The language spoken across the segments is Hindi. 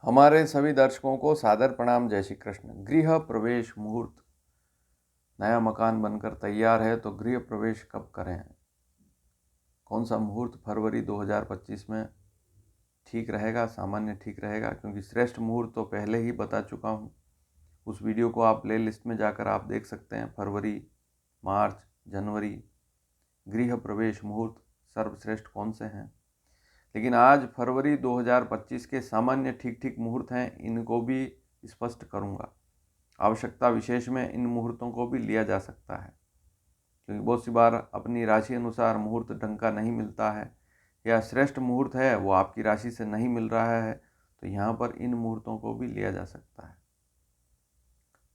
हमारे सभी दर्शकों को सादर प्रणाम। जय श्री कृष्ण। गृह प्रवेश मुहूर्त। नया मकान बनकर तैयार है तो गृह प्रवेश कब करें? कौन सा मुहूर्त फरवरी 2025 में ठीक रहेगा, सामान्य ठीक रहेगा? क्योंकि श्रेष्ठ मुहूर्त तो पहले ही बता चुका हूँ। उस वीडियो को आप प्ले लिस्ट में जाकर आप देख सकते हैं। फरवरी, मार्च, जनवरी गृह प्रवेश मुहूर्त सर्वश्रेष्ठ कौन से हैं। लेकिन आज फरवरी 2025 के सामान्य ठीक ठीक मुहूर्त हैं, इनको भी स्पष्ट करूंगा। आवश्यकता विशेष में इन मुहूर्तों को भी लिया जा सकता है, क्योंकि बहुत सी बार अपनी राशि अनुसार मुहूर्त ढंग का नहीं मिलता है, या श्रेष्ठ मुहूर्त है वो आपकी राशि से नहीं मिल रहा है, तो यहाँ पर इन मुहूर्तों को भी लिया जा सकता है।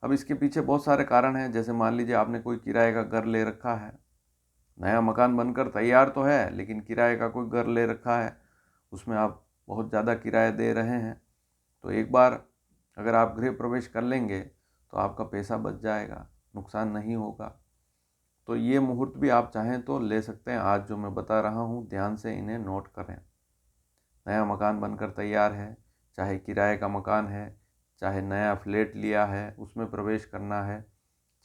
अब इसके पीछे बहुत सारे कारण हैं। जैसे मान लीजिए आपने कोई किराए का घर ले रखा है, नया मकान बनकर तैयार तो है लेकिन किराए का कोई घर ले रखा है, उसमें आप बहुत ज़्यादा किराया दे रहे हैं, तो एक बार अगर आप गृह प्रवेश कर लेंगे तो आपका पैसा बच जाएगा, नुकसान नहीं होगा। तो ये मुहूर्त भी आप चाहें तो ले सकते हैं। आज जो मैं बता रहा हूँ ध्यान से इन्हें नोट करें। नया मकान बनकर तैयार है, चाहे किराए का मकान है, चाहे नया फ्लैट लिया है उसमें प्रवेश करना है,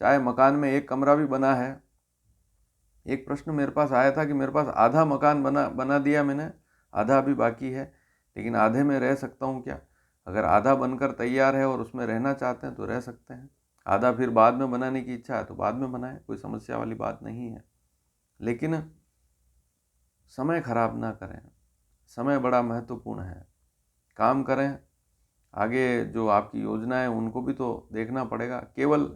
चाहे मकान में एक कमरा भी बना है। एक प्रश्न मेरे पास आया था कि मेरे पास आधा मकान बना दिया मैंने, आधा अभी बाकी है, लेकिन आधे में रह सकता हूँ क्या? अगर आधा बनकर तैयार है और उसमें रहना चाहते हैं तो रह सकते हैं। आधा फिर बाद में बनाने की इच्छा है तो बाद में बनाएं, कोई समस्या वाली बात नहीं है। लेकिन समय खराब ना करें, समय बड़ा महत्वपूर्ण है। काम करें, आगे जो आपकी योजना है उनको भी तो देखना पड़ेगा। केवल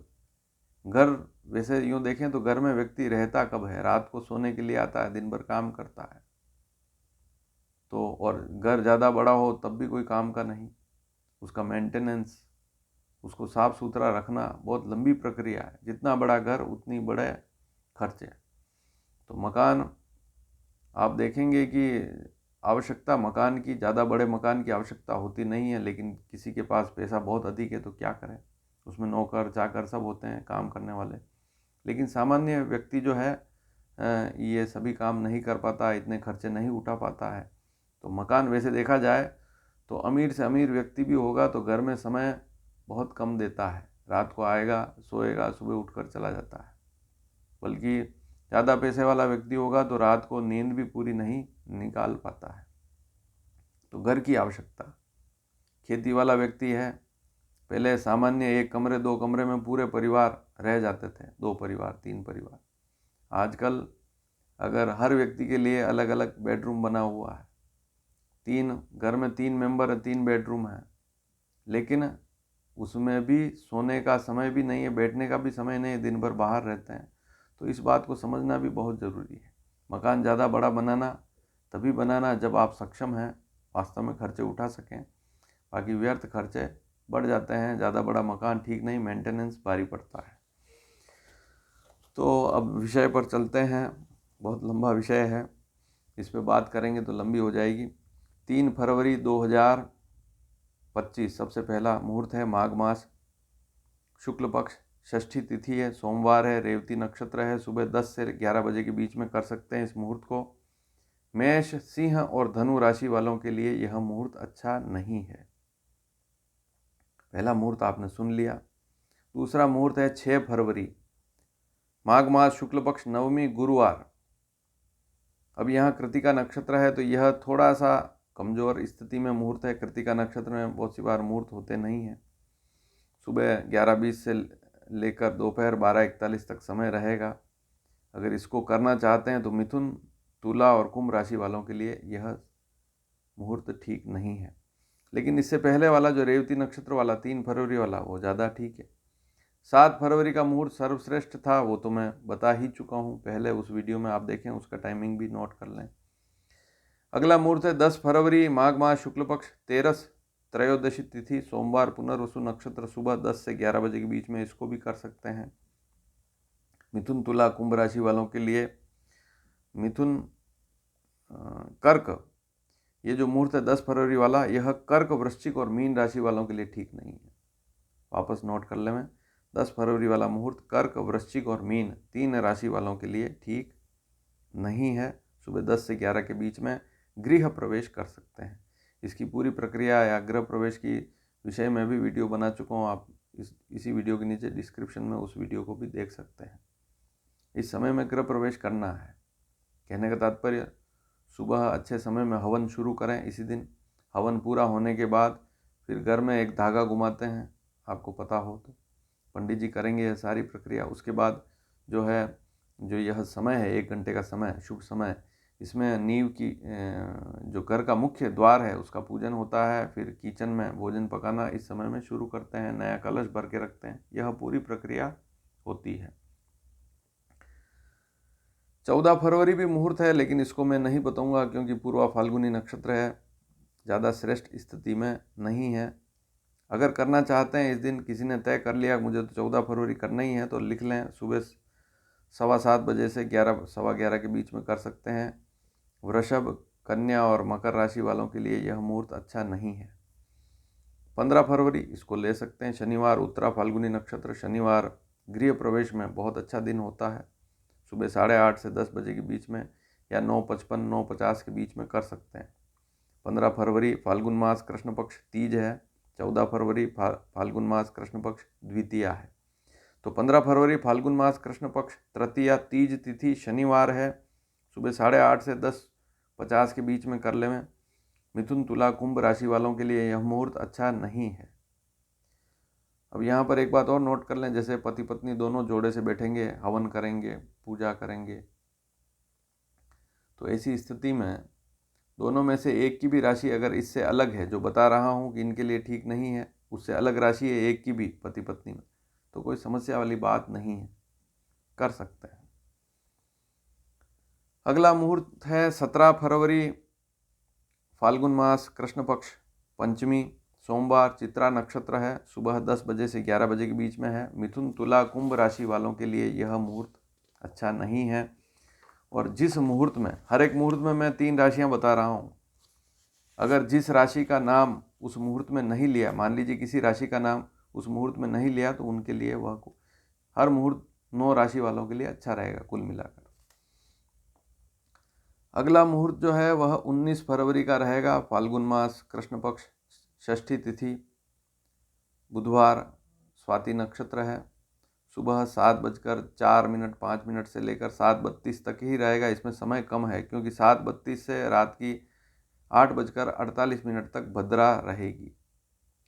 घर, वैसे यूँ देखें तो घर में व्यक्ति रहता कब है? रात को सोने के लिए आता है, दिन भर काम करता है। तो और घर ज़्यादा बड़ा हो तब भी कोई काम का नहीं, उसका मेंटेनेंस, उसको साफ़ सुथरा रखना बहुत लंबी प्रक्रिया है। जितना बड़ा घर उतनी बड़े खर्चे। तो मकान आप देखेंगे कि आवश्यकता मकान की, ज़्यादा बड़े मकान की आवश्यकता होती नहीं है, लेकिन किसी के पास पैसा बहुत अधिक है तो क्या करें, उसमें नौकर चाकर सब होते हैं काम करने वाले। लेकिन सामान्य व्यक्ति जो है ये सभी काम नहीं कर पाता, इतने खर्चे नहीं उठा पाता है। तो मकान वैसे देखा जाए तो अमीर से अमीर व्यक्ति भी होगा तो घर में समय बहुत कम देता है। रात को आएगा, सोएगा, सुबह उठकर चला जाता है। बल्कि ज़्यादा पैसे वाला व्यक्ति होगा तो रात को नींद भी पूरी नहीं निकाल पाता है। तो घर की आवश्यकता। खेती वाला व्यक्ति है, पहले सामान्य एक कमरे दो कमरे में पूरे परिवार रह जाते थे, 2 परिवार 3 परिवार। आजकल अगर हर व्यक्ति के लिए अलग अलग बेडरूम बना हुआ है, 3 घर में 3 मेंबर है, 3 बेडरूम है, लेकिन उसमें भी सोने का समय भी नहीं है, बैठने का भी समय नहीं है, दिन भर बाहर रहते हैं। तो इस बात को समझना भी बहुत ज़रूरी है। मकान ज़्यादा बड़ा बनाना तभी बनाना जब आप सक्षम हैं, वास्तव में खर्चे उठा सकें। बाकी व्यर्थ खर्चे बढ़ जाते हैं। ज़्यादा बड़ा मकान ठीक नहीं, मेंटेनेंस भारी पड़ता है। तो अब विषय पर चलते हैं। बहुत लंबा विषय है, इस पर बात करेंगे तो लंबी हो जाएगी। 3 फरवरी 2025 सबसे पहला मुहूर्त है। माघ मास, शुक्ल पक्ष, षष्ठी तिथि है, सोमवार है, रेवती नक्षत्र है। सुबह 10 से 11 बजे के बीच में कर सकते हैं इस मुहूर्त को। मेष, सिंह और धनु राशि वालों के लिए यह मुहूर्त अच्छा नहीं है। पहला मुहूर्त आपने सुन लिया। दूसरा मुहूर्त है 6 फरवरी, माघ मास, शुक्ल पक्ष, नवमी, गुरुवार। अब यहाँ कृतिका नक्षत्र है तो यह थोड़ा सा कमज़ोर स्थिति में मुहूर्त है। कृतिका नक्षत्र में बहुत सी बार मुहूर्त होते नहीं हैं। सुबह 11:20 से लेकर दोपहर 12:41 तक समय रहेगा। अगर इसको करना चाहते हैं तो मिथुन, तुला और कुंभ राशि वालों के लिए यह मुहूर्त ठीक नहीं है। लेकिन इससे पहले वाला जो रेवती नक्षत्र वाला 3 फरवरी वाला, वो ज़्यादा ठीक है। 7 फरवरी का मुहूर्त सर्वश्रेष्ठ था, वो तो मैं बता ही चुका हूँ पहले, उस वीडियो में आप देखें, उसका टाइमिंग भी नोट कर लें। अगला मुहूर्त है 10 फरवरी, माघ मास, शुक्ल पक्ष, तेरस, त्रयोदशी तिथि, सोमवार, पुनर्वसु नक्षत्र, सुबह 10 से 11 बजे के बीच में इसको भी कर सकते हैं। मिथुन, तुला, कुंभ राशि वालों के लिए मिथुन, कर्क, ये जो मुहूर्त है 10 फरवरी वाला, यह कर्क, वृश्चिक और मीन राशि वालों के लिए ठीक नहीं है। वापस नोट कर ले मैं, 10 फरवरी वाला मुहूर्त कर्क, वृश्चिक और मीन 3 राशि वालों के लिए ठीक नहीं है। सुबह 10 से 11 के बीच में गृह प्रवेश कर सकते हैं। इसकी पूरी प्रक्रिया या गृह प्रवेश की विषय में भी वीडियो बना चुका हूँ। आप इसी वीडियो के नीचे डिस्क्रिप्शन में उस वीडियो को भी देख सकते हैं। इस समय में गृह प्रवेश करना है। कहने का तात्पर्य, सुबह अच्छे समय में हवन शुरू करें। इसी दिन हवन पूरा होने के बाद फिर घर में एक धागा घुमाते हैं, आपको पता हो तो पंडित जी करेंगे यह सारी प्रक्रिया। उसके बाद जो यह समय है 1 घंटे का समय, शुभ समय, इसमें नींव की जो घर का मुख्य द्वार है उसका पूजन होता है। फिर किचन में भोजन पकाना इस समय में शुरू करते हैं, नया कलश भर के रखते हैं। यह पूरी प्रक्रिया होती है। 14 फरवरी भी मुहूर्त है, लेकिन इसको मैं नहीं बताऊंगा क्योंकि पूर्वा फाल्गुनी नक्षत्र है, ज़्यादा श्रेष्ठ स्थिति में नहीं है। अगर करना चाहते हैं, इस दिन किसी ने तय कर लिया मुझे तो 14 फरवरी करना ही है, तो लिख लें, सुबह 7:15 बजे से 11 सवा 11 के बीच में कर सकते हैं। वृषभ, कन्या और मकर राशि वालों के लिए यह मुहूर्त अच्छा नहीं है। 15 फरवरी इसको ले सकते हैं, शनिवार, उत्तरा फाल्गुनी नक्षत्र, शनिवार गृह प्रवेश में बहुत अच्छा दिन होता है। सुबह 8:30 से 10 बजे के बीच में या 9:55 9:50 के बीच में कर सकते हैं। 15 फरवरी फाल्गुन मास कृष्ण पक्ष तीज है। 14 फरवरी फाल्गुन मास कृष्ण पक्ष द्वितीया है। तो 15 फरवरी फाल्गुन मास कृष्ण पक्ष तृतीया तीज तिथि शनिवार है। सुबह 8:30 से 10:50 के बीच में कर लें। मिथुन, तुला, कुंभ राशि वालों के लिए यह मुहूर्त अच्छा नहीं है। अब यहाँ पर एक बात और नोट कर लें, जैसे पति पत्नी दोनों जोड़े से बैठेंगे, हवन करेंगे, पूजा करेंगे, तो ऐसी स्थिति में दोनों में से एक की भी राशि अगर इससे अलग है, जो बता रहा हूँ कि इनके लिए ठीक नहीं है, उससे अलग राशि है एक की भी पति पत्नी में, तो कोई समस्या वाली बात नहीं है, कर सकते हैं। अगला मुहूर्त है 17 फरवरी फाल्गुन मास कृष्ण पक्ष पंचमी, सोमवार, चित्रा नक्षत्र है। सुबह 10 बजे से 11 बजे के बीच में है। मिथुन, तुला, कुंभ राशि वालों के लिए यह मुहूर्त अच्छा नहीं है। और जिस मुहूर्त में, हर एक मुहूर्त में मैं 3 राशियां बता रहा हूं, अगर जिस राशि का नाम उस मुहूर्त में नहीं लिया, मान लीजिए किसी राशि का नाम उस मुहूर्त में नहीं लिया, तो उनके लिए वह हर मुहूर्त 9 राशि वालों के लिए अच्छा रहेगा कुल मिलाकर। अगला मुहूर्त जो है वह 19 फरवरी का रहेगा, फाल्गुन मास कृष्ण पक्ष षष्ठी तिथि, बुधवार, स्वाति नक्षत्र है। सुबह 7:04 से लेकर 7:32 तक ही रहेगा। इसमें समय कम है क्योंकि 7:32 से रात की 8:48 तक भद्रा रहेगी।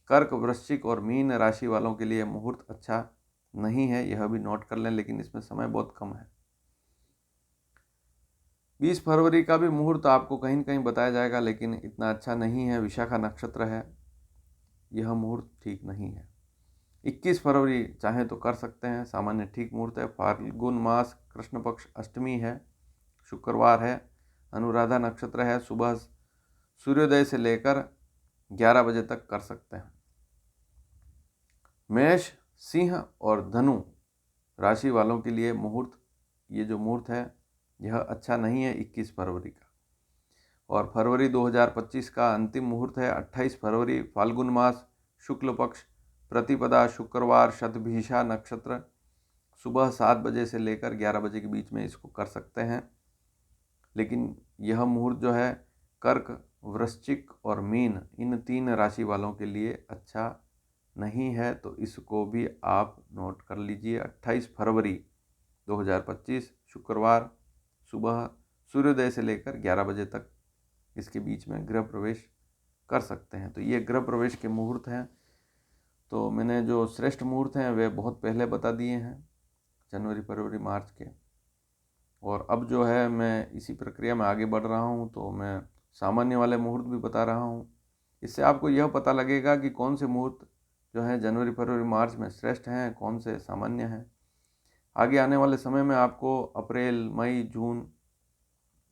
कर्क, वृश्चिक और मीन राशि वालों के लिए मुहूर्त अच्छा नहीं है, यह भी नोट कर लें, लेकिन इसमें समय बहुत कम है। 20 फरवरी का भी मुहूर्त आपको कहीं न कहीं बताया जाएगा, लेकिन इतना अच्छा नहीं है, विशाखा नक्षत्र है, यह मुहूर्त ठीक नहीं है। 21 फरवरी चाहें तो कर सकते हैं, सामान्य ठीक मुहूर्त है। फाल्गुन मास कृष्ण पक्ष अष्टमी है, शुक्रवार है, अनुराधा नक्षत्र है। सुबह सूर्योदय से लेकर 11 बजे तक कर सकते हैं। मेष, सिंह और धनु राशि वालों के लिए मुहूर्त, ये जो मुहूर्त है यह अच्छा नहीं है 21 फरवरी का। और फरवरी 2025 का अंतिम मुहूर्त है 28 फरवरी फाल्गुन मास शुक्ल पक्ष प्रतिपदा, शुक्रवार, शतभिषा नक्षत्र। सुबह 7 बजे से लेकर 11 बजे के बीच में इसको कर सकते हैं, लेकिन यह मुहूर्त जो है कर्क, वृश्चिक और मीन, इन 3 राशि वालों के लिए अच्छा नहीं है, तो इसको भी आप नोट कर लीजिए। 28 फरवरी 2025 शुक्रवार, सुबह सूर्योदय से लेकर 11 बजे तक इसके बीच में गृह प्रवेश कर सकते हैं। तो ये गृह प्रवेश के मुहूर्त हैं। तो मैंने जो श्रेष्ठ मुहूर्त हैं वे बहुत पहले बता दिए हैं, जनवरी, फरवरी, मार्च के। और अब जो है मैं इसी प्रक्रिया में आगे बढ़ रहा हूँ, तो मैं सामान्य वाले मुहूर्त भी बता रहा हूँ। इससे आपको यह पता लगेगा कि कौन से मुहूर्त जो है जनवरी, फरवरी, मार्च में श्रेष्ठ हैं, कौन से सामान्य हैं। आगे आने वाले समय में आपको अप्रैल, मई, जून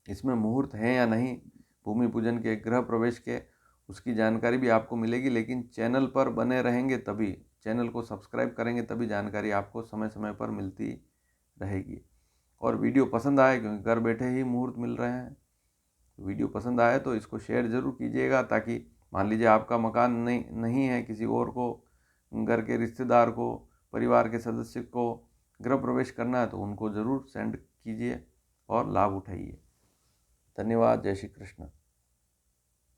इसमें मुहूर्त हैं या नहीं भूमि पूजन के, गृह प्रवेश के, उसकी जानकारी भी आपको मिलेगी। लेकिन चैनल पर बने रहेंगे तभी, चैनल को सब्सक्राइब करेंगे तभी जानकारी आपको समय समय पर मिलती रहेगी। और वीडियो पसंद आए, क्योंकि घर बैठे ही मुहूर्त मिल रहे हैं, वीडियो पसंद आए तो इसको शेयर ज़रूर कीजिएगा, ताकि मान लीजिए आपका मकान नहीं है, किसी और को, घर के रिश्तेदार को, परिवार के सदस्य को गृह प्रवेश करना है, तो उनको ज़रूर सेंड कीजिए और लाभ उठाइए। धन्यवाद। जय श्री कृष्ण।